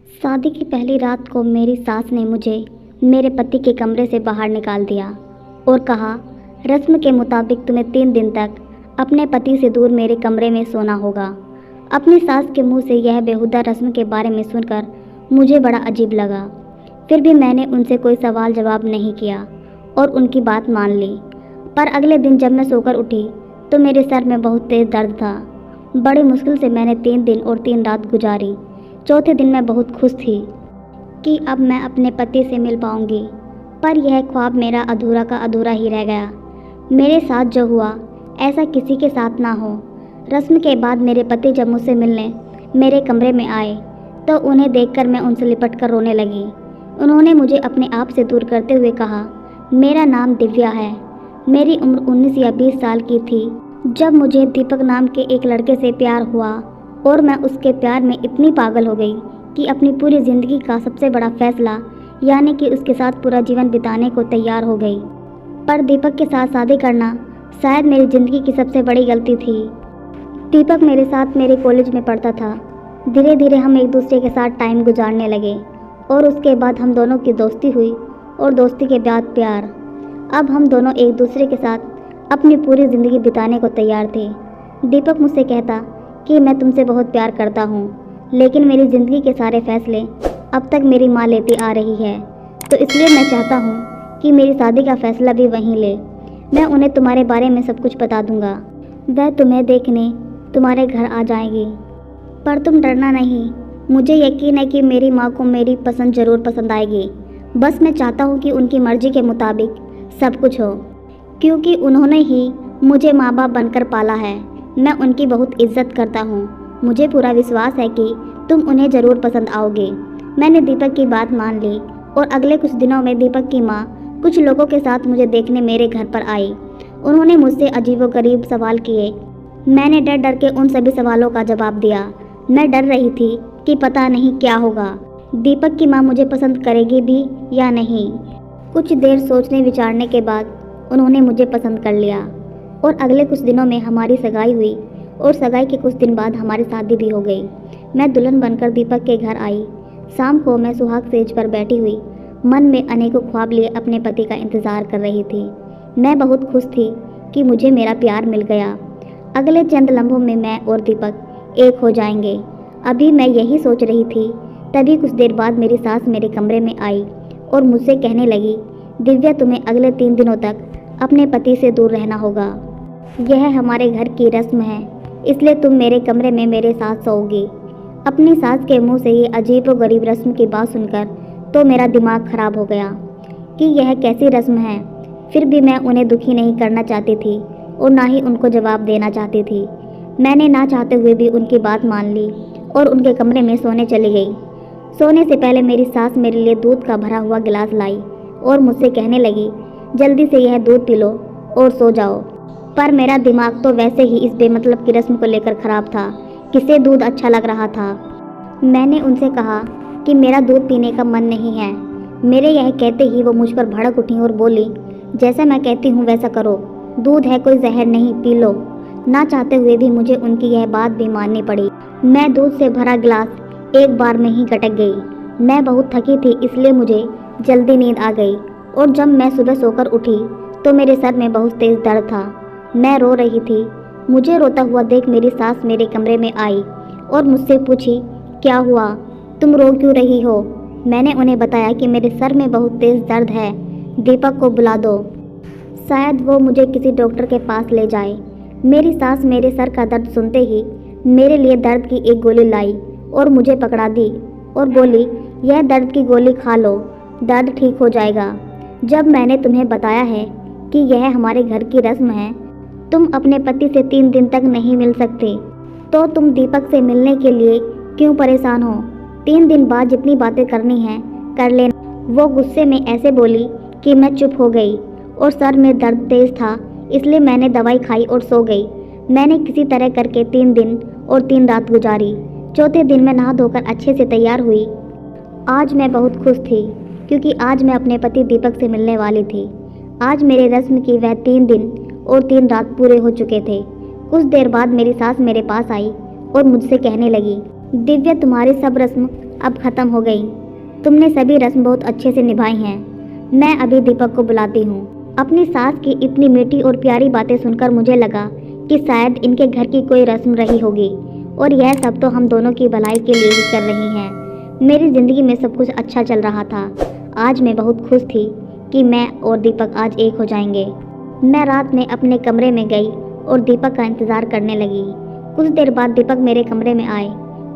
शादी की पहली रात को मेरी सास ने मुझे मेरे पति के कमरे से बाहर निकाल दिया और कहा, रस्म के मुताबिक तुम्हें 3 दिन तक अपने पति से दूर मेरे कमरे में सोना होगा। अपनी सास के मुंह से यह बेहुदा रस्म के बारे में सुनकर मुझे बड़ा अजीब लगा। फिर भी मैंने उनसे कोई सवाल जवाब नहीं किया और उनकी बात मान ली। पर अगले दिन जब मैं सोकर उठी तो मेरे सर में बहुत तेज़ दर्द था। बड़ी मुश्किल से मैंने 3 दिन और 3 रात गुजारी। चौथे दिन मैं बहुत खुश थी कि अब मैं अपने पति से मिल पाऊंगी, पर यह ख्वाब मेरा अधूरा का अधूरा ही रह गया। मेरे साथ जो हुआ ऐसा किसी के साथ ना हो। रस्म के बाद मेरे पति जब मुझसे मिलने मेरे कमरे में आए तो उन्हें देखकर मैं उनसे लिपट कर रोने लगी। उन्होंने मुझे अपने आप से दूर करते हुए कहा, मेरा नाम दिव्या है। मेरी उम्र 19 या 20 साल की थी जब मुझे दीपक नाम के एक लड़के से प्यार हुआ और मैं उसके प्यार में इतनी पागल हो गई कि अपनी पूरी ज़िंदगी का सबसे बड़ा फैसला यानी कि उसके साथ पूरा जीवन बिताने को तैयार हो गई। पर दीपक के साथ शादी करना शायद मेरी ज़िंदगी की सबसे बड़ी गलती थी। दीपक मेरे साथ मेरे कॉलेज में पढ़ता था। धीरे धीरे हम एक दूसरे के साथ टाइम गुजारने लगे और उसके बाद हम दोनों की दोस्ती हुई और दोस्ती के बाद प्यार। अब हम दोनों एक दूसरे के साथ अपनी पूरी ज़िंदगी बिताने को तैयार थे। दीपक मुझसे कहता कि मैं तुमसे बहुत प्यार करता हूँ, लेकिन मेरी ज़िंदगी के सारे फैसले अब तक मेरी माँ लेती आ रही है, तो इसलिए मैं चाहता हूँ कि मेरी शादी का फ़ैसला भी वहीं ले। मैं उन्हें तुम्हारे बारे में सब कुछ बता दूँगा। वह तुम्हें देखने तुम्हारे घर आ जाएगी। पर तुम डरना नहीं, मुझे यकीन है कि मेरी माँ को मेरी पसंद ज़रूर पसंद आएगी। बस मैं चाहता हूँ कि उनकी मर्ज़ी के मुताबिक सब कुछ हो, क्योंकि उन्होंने ही मुझे माँ बाप बनकर पाला है। मैं उनकी बहुत इज्जत करता हूँ। मुझे पूरा विश्वास है कि तुम उन्हें ज़रूर पसंद आओगे। मैंने दीपक की बात मान ली और अगले कुछ दिनों में दीपक की माँ कुछ लोगों के साथ मुझे देखने मेरे घर पर आई। उन्होंने मुझसे अजीबोगरीब सवाल किए। मैंने डर डर के उन सभी सवालों का जवाब दिया। मैं डर रही थी कि पता नहीं क्या होगा, दीपक की माँ मुझे पसंद करेगी भी या नहीं। कुछ देर सोचने विचारने के बाद उन्होंने मुझे पसंद कर लिया और अगले कुछ दिनों में हमारी सगाई हुई और सगाई के कुछ दिन बाद हमारी शादी भी हो गई। मैं दुल्हन बनकर दीपक के घर आई। शाम को मैं सुहाग सेज पर बैठी हुई मन में अनेकों ख्वाब लिए अपने पति का इंतज़ार कर रही थी। मैं बहुत खुश थी कि मुझे मेरा प्यार मिल गया। अगले चंद लम्हों में मैं और दीपक एक हो जाएंगे। अभी मैं यही सोच रही थी, तभी कुछ देर बाद मेरी सास मेरे कमरे में आई और मुझसे कहने लगी, दिव्या तुम्हें अगले 3 दिनों तक अपने पति से दूर रहना होगा। यह हमारे घर की रस्म है, इसलिए तुम मेरे कमरे में मेरे साथ सोओगी। अपनी सास के मुंह से ये अजीब व गरीब रस्म की बात सुनकर तो मेरा दिमाग खराब हो गया कि यह कैसी रस्म है। फिर भी मैं उन्हें दुखी नहीं करना चाहती थी और ना ही उनको जवाब देना चाहती थी। मैंने ना चाहते हुए भी उनकी बात मान ली और उनके कमरे में सोने चली गई। सोने से पहले मेरी सास मेरे लिए दूध का भरा हुआ गिलास लाई और मुझसे कहने लगी, जल्दी से यह दूध पी लो और सो जाओ। पर मेरा दिमाग तो वैसे ही इस बेमतलब की रस्म को लेकर ख़राब था। किसे दूध अच्छा लग रहा था। मैंने उनसे कहा कि मेरा दूध पीने का मन नहीं है। मेरे यह कहते ही वो मुझ पर भड़क उठी और बोली, जैसा मैं कहती हूँ वैसा करो, दूध है कोई जहर नहीं, पी लो। ना चाहते हुए भी मुझे उनकी यह बात भी माननी पड़ी। मैं दूध से भरा गिलास एक बार में ही गटक गई। मैं बहुत थकी थी, इसलिए मुझे जल्दी नींद आ गई और जब मैं सुबह सोकर उठी तो मेरे सर में बहुत तेज़ दर्द था। मैं रो रही थी। मुझे रोता हुआ देख मेरी सास मेरे कमरे में आई और मुझसे पूछी, क्या हुआ, तुम रो क्यों रही हो। मैंने उन्हें बताया कि मेरे सर में बहुत तेज़ दर्द है, दीपक को बुला दो, शायद वो मुझे किसी डॉक्टर के पास ले जाए। मेरी सास मेरे सर का दर्द सुनते ही मेरे लिए दर्द की एक गोली लाई और मुझे पकड़ा दी और बोली, यह दर्द की गोली खा लो, दर्द ठीक हो जाएगा। जब मैंने तुम्हें बताया है कि यह हमारे घर की रस्म है, तुम अपने पति से 3 दिन तक नहीं मिल सकते, तो तुम दीपक से मिलने के लिए क्यों परेशान हो। 3 दिन बाद जितनी बातें करनी हैं कर लेना। वो गुस्से में ऐसे बोली कि मैं चुप हो गई और सर में दर्द तेज था, इसलिए मैंने दवाई खाई और सो गई। मैंने किसी तरह करके 3 दिन और 3 रात गुजारी। चौथे दिन मैं नहा धोकर अच्छे से तैयार हुई। आज मैं बहुत खुश थी क्योंकि आज मैं अपने पति दीपक से मिलने वाली थी। आज मेरे रस्म की वह 3 दिन और 3 रात पूरे हो चुके थे। कुछ देर बाद मेरी सास मेरे पास आई और मुझसे कहने लगी, दिव्या तुम्हारी सब रस्म अब ख़त्म हो गई। तुमने सभी रस्म बहुत अच्छे से निभाई हैं। मैं अभी दीपक को बुलाती हूँ। अपनी सास की इतनी मीठी और प्यारी बातें सुनकर मुझे लगा कि शायद इनके घर की कोई रस्म रही होगी और यह सब तो हम दोनों की भलाई के लिए ही कर रही हैं। मेरी ज़िंदगी में सब कुछ अच्छा चल रहा था। आज मैं बहुत खुश थी कि मैं और दीपक आज एक हो जाएंगे। मैं रात में अपने कमरे में गई और दीपक का इंतज़ार करने लगी। कुछ देर बाद दीपक मेरे कमरे में आए।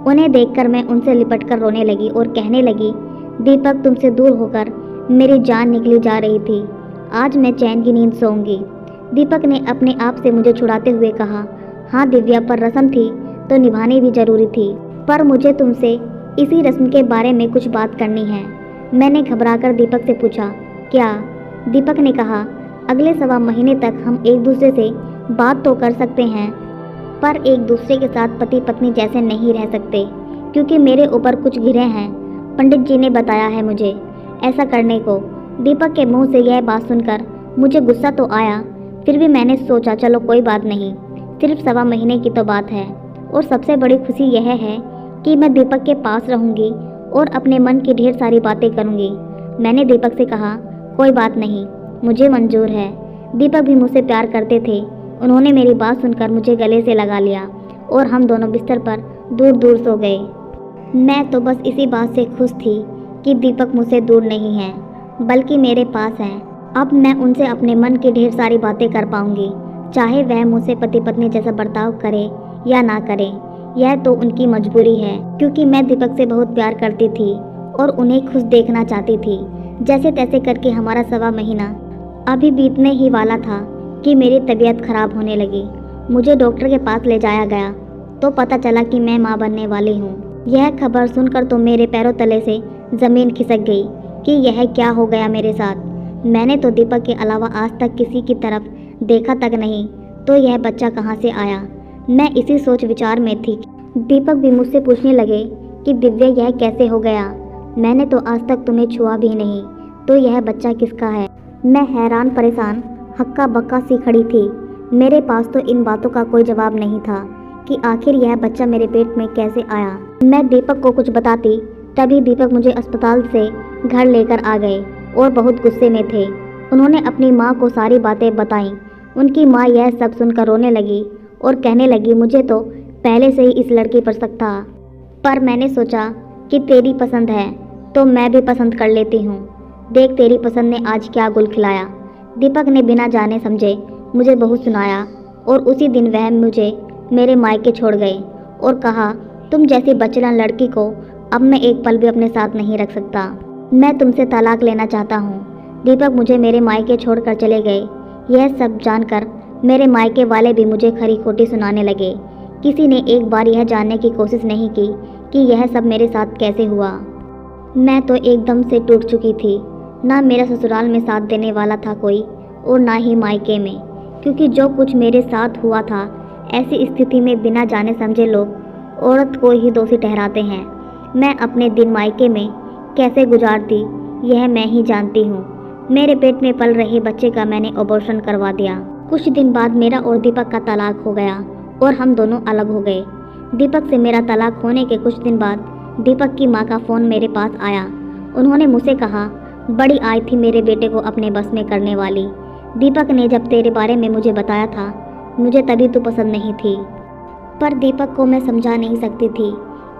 उन्हें देखकर मैं उनसे लिपटकर रोने लगी और कहने लगी, दीपक तुमसे दूर होकर मेरी जान निकली जा रही थी। आज मैं चैन की नींद सोऊंगी। दीपक ने अपने आप से मुझे छुड़ाते हुए कहा, हाँ दिव्या, पर रस्म थी तो निभानी भी जरूरी थी। पर मुझे तुमसे इसी रस्म के बारे में कुछ बात करनी है। मैंने घबराकर दीपक से पूछा, क्या? दीपक ने कहा, अगले 1.25 महीने तक हम एक दूसरे से बात तो कर सकते हैं, पर एक दूसरे के साथ पति पत्नी जैसे नहीं रह सकते, क्योंकि मेरे ऊपर कुछ गिरे हैं। पंडित जी ने बताया है मुझे ऐसा करने को। दीपक के मुंह से यह बात सुनकर मुझे गुस्सा तो आया, फिर भी मैंने सोचा चलो कोई बात नहीं, सिर्फ 1.25 महीने की तो बात है। और सबसे बड़ी खुशी यह है कि मैं दीपक के पास रहूंगी और अपने मन की ढेर सारी बातें करूंगी। मैंने दीपक से कहा, कोई बात नहीं, मुझे मंजूर है। दीपक भी मुझसे प्यार करते थे। उन्होंने मेरी बात सुनकर मुझे गले से लगा लिया और हम दोनों बिस्तर पर दूर दूर सो गए। मैं तो बस इसी बात से खुश थी कि दीपक मुझसे दूर नहीं है, बल्कि मेरे पास है। अब मैं उनसे अपने मन की ढेर सारी बातें कर पाऊंगी, चाहे वह मुझसे पति पत्नी जैसा बर्ताव करे या ना करे। यह तो उनकी मजबूरी है, क्योंकि मैं दीपक से बहुत प्यार करती थी और उन्हें खुश देखना चाहती थी। जैसे तैसे करके हमारा 1.25 महीना अभी बीतने ही वाला था कि मेरी तबीयत खराब होने लगी। मुझे डॉक्टर के पास ले जाया गया तो पता चला कि मैं माँ बनने वाली हूँ। यह खबर सुनकर तो मेरे पैरों तले से ज़मीन खिसक गई कि यह क्या हो गया मेरे साथ। मैंने तो दीपक के अलावा आज तक किसी की तरफ देखा तक नहीं, तो यह बच्चा कहाँ से आया। मैं इसी सोच विचार में थी। दीपक भी मुझसे पूछने लगे कि दिव्या यह कैसे हो गया। मैंने तो आज तक तुम्हें छुआ भी नहीं, तो यह बच्चा किसका है? मैं हैरान परेशान हक्का बक्का सी खड़ी थी। मेरे पास तो इन बातों का कोई जवाब नहीं था कि आखिर यह बच्चा मेरे पेट में कैसे आया। मैं दीपक को कुछ बताती तभी दीपक मुझे अस्पताल से घर लेकर आ गए और बहुत गुस्से में थे। उन्होंने अपनी माँ को सारी बातें बताईं। उनकी माँ यह सब सुनकर रोने लगी और कहने लगी, मुझे तो पहले से ही इस लड़की पर शक था, पर मैंने सोचा कि तेरी पसंद है तो मैं भी पसंद कर लेती हूँ। देख तेरी पसंद ने आज क्या गुल खिलाया। दीपक ने बिना जाने समझे मुझे बहुत सुनाया और उसी दिन वह मुझे मेरे मायके छोड़ गए और कहा, तुम जैसी बचलन लड़की को अब मैं एक पल भी अपने साथ नहीं रख सकता। मैं तुमसे तलाक लेना चाहता हूँ। दीपक मुझे मेरे मायके छोड़कर चले गए। यह सब जानकर मेरे मायके वाले भी मुझे खरी खोटी सुनाने लगे। किसी ने एक बार यह जानने की कोशिश नहीं की कि यह सब मेरे साथ कैसे हुआ। मैं तो एकदम से टूट चुकी थी। ना मेरा ससुराल में साथ देने वाला था कोई और ना ही मायके में, क्योंकि जो कुछ मेरे साथ हुआ था, ऐसी स्थिति में बिना जाने समझे लोग औरत को ही दोषी ठहराते हैं। मैं अपने दिन मायके में कैसे गुजारती यह मैं ही जानती हूँ। मेरे पेट में पल रहे बच्चे का मैंने अबॉर्शन करवा दिया। कुछ दिन बाद मेरा और दीपक का तलाक हो गया और हम दोनों अलग हो गए। दीपक से मेरा तलाक होने के कुछ दिन बाद दीपक की माँ का फ़ोन मेरे पास आया। उन्होंने मुझसे कहा, बड़ी आई थी मेरे बेटे को अपने बस में करने वाली। दीपक ने जब तेरे बारे में मुझे बताया था, मुझे तभी तो पसंद नहीं थी, पर दीपक को मैं समझा नहीं सकती थी,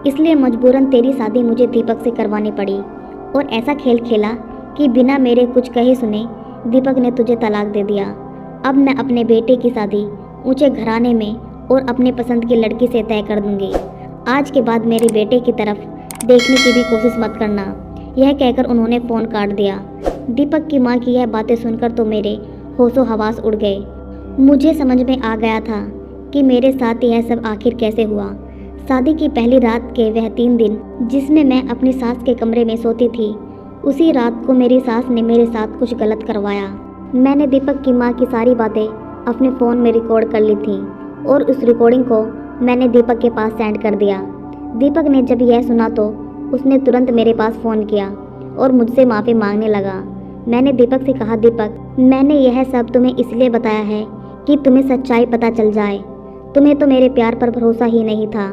इसलिए मजबूरन तेरी शादी मुझे दीपक से करवानी पड़ी। और ऐसा खेल खेला कि बिना मेरे कुछ कहे सुने दीपक ने तुझे तलाक दे दिया। अब मैं अपने बेटे की शादी ऊंचे घराने में और अपने पसंद की लड़की से तय कर दूंगी। आज के बाद मेरे बेटे की तरफ देखने की भी कोशिश मत करना। यह कहकर उन्होंने फ़ोन काट दिया। दीपक की माँ की यह बातें सुनकर तो मेरे होशो हवास उड़ गए। मुझे समझ में आ गया था कि मेरे साथ यह सब आखिर कैसे हुआ। शादी की पहली रात के वह 3 दिन जिसमें मैं अपनी सास के कमरे में सोती थी, उसी रात को मेरी सास ने मेरे साथ कुछ गलत करवाया। मैंने दीपक की माँ की सारी बातें अपने फ़ोन में रिकॉर्ड कर ली थी और उस रिकॉर्डिंग को मैंने दीपक के पास सेंड कर दिया। दीपक ने जब यह सुना तो उसने तुरंत मेरे पास फ़ोन किया और मुझसे माफ़ी मांगने लगा। मैंने दीपक से कहा, दीपक, मैंने यह सब तुम्हें इसलिए बताया है कि तुम्हें सच्चाई पता चल जाए। तुम्हें तो मेरे प्यार पर भरोसा ही नहीं था।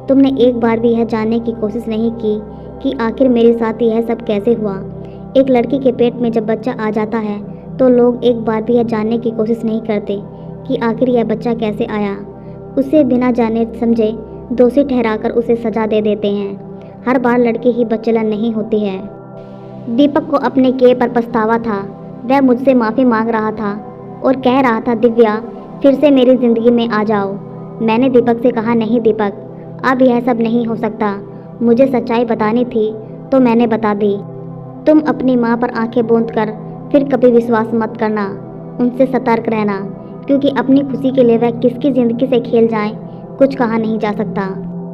तुमने एक बार भी यह जानने की कोशिश नहीं की कि आखिर मेरे साथ यह सब कैसे हुआ। एक लड़की के पेट में जब बच्चा आ जाता है तो लोग एक बार भी यह जानने की कोशिश नहीं करते कि आखिर यह बच्चा कैसे आया। उसे बिना जाने समझे दोषी ठहराकर उसे सजा दे देते हैं। हर बार लड़की ही बच्चलन नहीं होती है। दीपक को अपने किए पर पछतावा था। वह मुझसे माफ़ी मांग रहा था और कह रहा था, दिव्या फिर से मेरी ज़िंदगी में आ जाओ। मैंने दीपक से कहा, नहीं दीपक, अब यह सब नहीं हो सकता। मुझे सच्चाई बतानी थी तो मैंने बता दी। तुम अपनी माँ पर आंखें बूंद कर फिर कभी विश्वास मत करना। उनसे सतर्क रहना, क्योंकि अपनी खुशी के लिए वह किसकी ज़िंदगी से खेल जाएं, कुछ कहा नहीं जा सकता।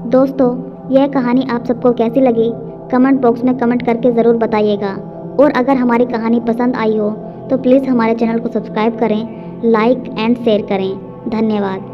दोस्तों, यह कहानी आप सबको कैसी लगी कमेंट बॉक्स में कमेंट करके ज़रूर बताइएगा। और अगर हमारी कहानी पसंद आई हो तो प्लीज़ हमारे चैनल को सब्सक्राइब करें, लाइक एंड शेयर करें। धन्यवाद।